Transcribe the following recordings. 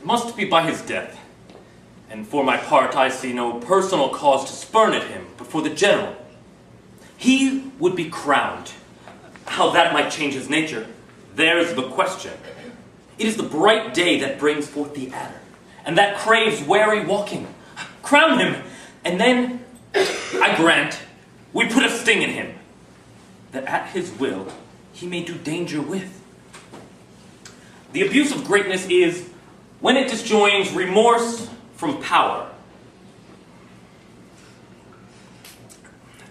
must be by his death. And for my part, I see no personal cause to spurn at him, but for the general. He would be crowned. How that might change his nature, there's the question. It is the bright day that brings forth the adder, and that craves wary walking. Crown him, and then, I grant, we put a sting in him, that at his will he may do danger with. The abuse of greatness is when it disjoins remorse from power.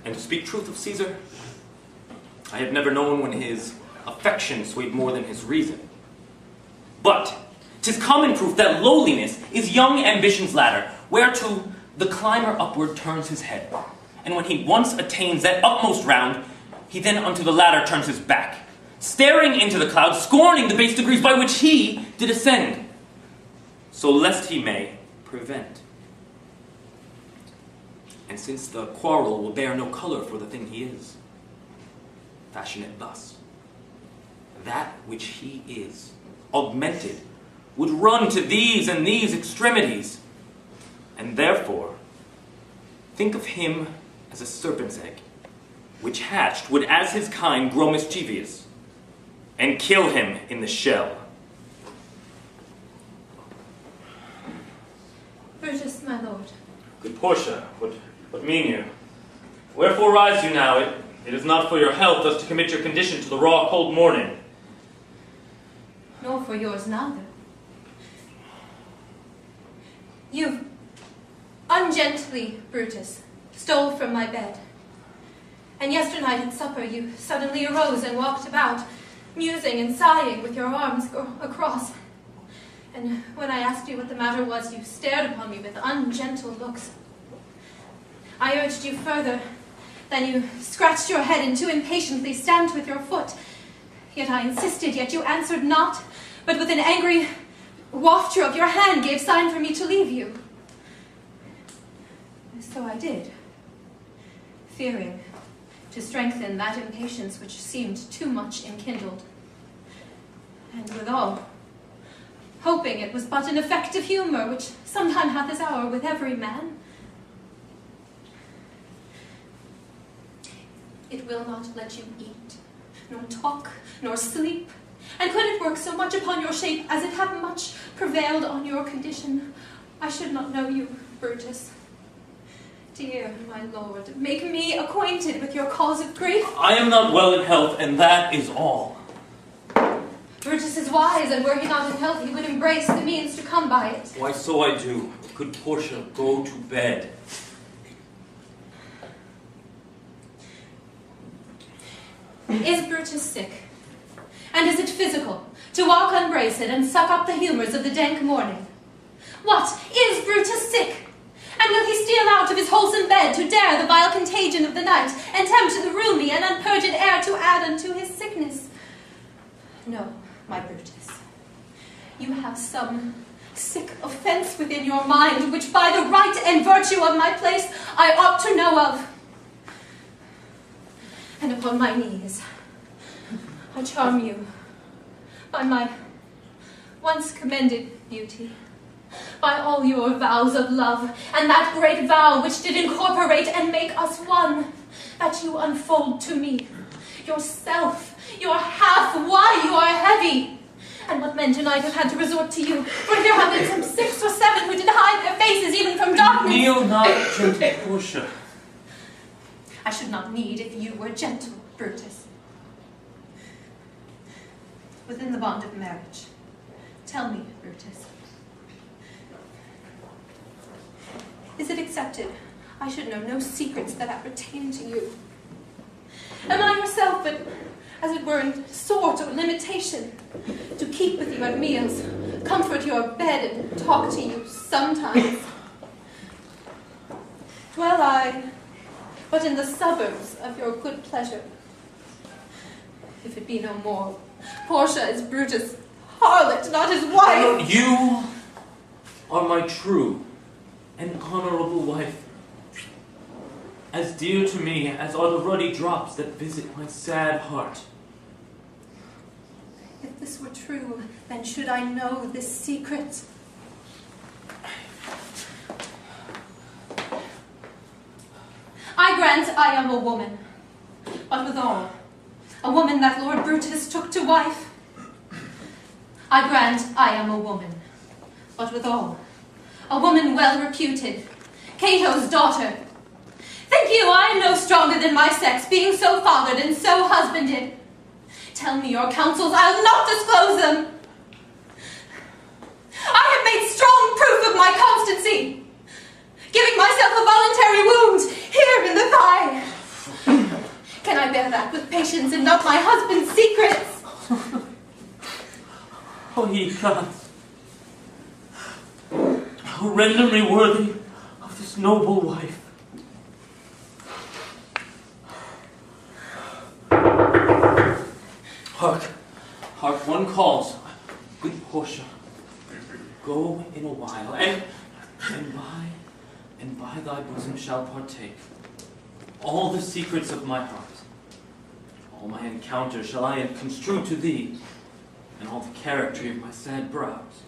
And to speak truth of Caesar, I have never known when his affection swayed more than his reason. But 'tis common proof that lowliness is young ambition's ladder, whereto the climber upward turns his head. And when he once attains that utmost round, he then unto the ladder turns his back, staring into the clouds, scorning the base degrees by which he did ascend, so lest he may prevent. And since the quarrel will bear no color for the thing he is, fashion it thus: that which he is, augmented, would run to these and these extremities, and therefore think of him as a serpent's egg, which hatched would as his kind grow mischievous, and kill him in the shell. Brutus, my lord. Good Portia, what mean you? Wherefore rise you now? It is not for your health thus to commit your condition to the raw cold morning. Nor for yours neither. You, ungently, Brutus, stole from my bed. And yesternight at supper you suddenly arose and walked about, musing and sighing with your arms across. And when I asked you what the matter was, you stared upon me with ungentle looks. I urged you further, then you scratched your head and too impatiently stamped with your foot. Yet I insisted, yet you answered not, but with an angry wafture of your hand gave sign for me to leave you. So I did, fearing to strengthen that impatience which seemed too much enkindled. And withal, hoping it was but an effect of humour, which sometime hath this hour with every man. It will not let you eat, nor talk, nor sleep. And could it work so much upon your shape as it hath much prevailed on your condition, I should not know you, Brutus. Dear my lord, make me acquainted with your cause of grief. I am not well in health, and that is all. Brutus is wise, and were he not in health, he would embrace the means to come by it. Why, so I do. Good Portia, go to bed. Is Brutus sick? And is it physical, to walk unbraced and suck up the humours of the dank morning? What, is Brutus sick? And will he steal out of his wholesome bed to dare the vile contagion of the night, and tempt the rheumy and unpurged air to add unto his sickness? No, my Brutus, you have some sick offence within your mind, which by the right and virtue of my place I ought to know of. And upon my knees, I charm you by my once commended beauty, by all your vows of love, and that great vow which did incorporate and make us one, that you unfold to me, yourself, your half, why you are heavy. And what men tonight have had to resort to you, for there have been some 6 or 7 who did hide their faces even from darkness. Kneel not, gentle Portia. I should not need if you were gentle, Brutus. Within the bond of marriage, tell me, Brutus, is it accepted I should know no secrets that appertain to you? Am I yourself but, as it were, in sort or limitation, to keep with you at meals, comfort your bed, and talk to you sometimes? Dwell I but in the suburbs of your good pleasure? If it be no more, Portia is Brutus' harlot, not his wife. You are my true and honorable wife, as dear to me as are the ruddy drops that visit my sad heart. If this were true, then should I know this secret. I grant I am a woman, but withal, a woman that Lord Brutus took to wife. I grant I am a woman, but withal, a woman well reputed, Cato's daughter. Think you I am no stronger than my sex, being so fathered and so husbanded? Tell me your counsels, I'll not disclose them. I have made strong proof of my constancy, giving myself a voluntary wound here in the thigh. Can I bear that with patience and not my husband's secrets? Oh, ye gods, oh, render me worthy of this noble wife. Hark, hark, one calls. Good Portia, go in a while, and by thy bosom shall partake all the secrets of my heart. All my encounters shall I construe to thee, and all the character of my sad brows.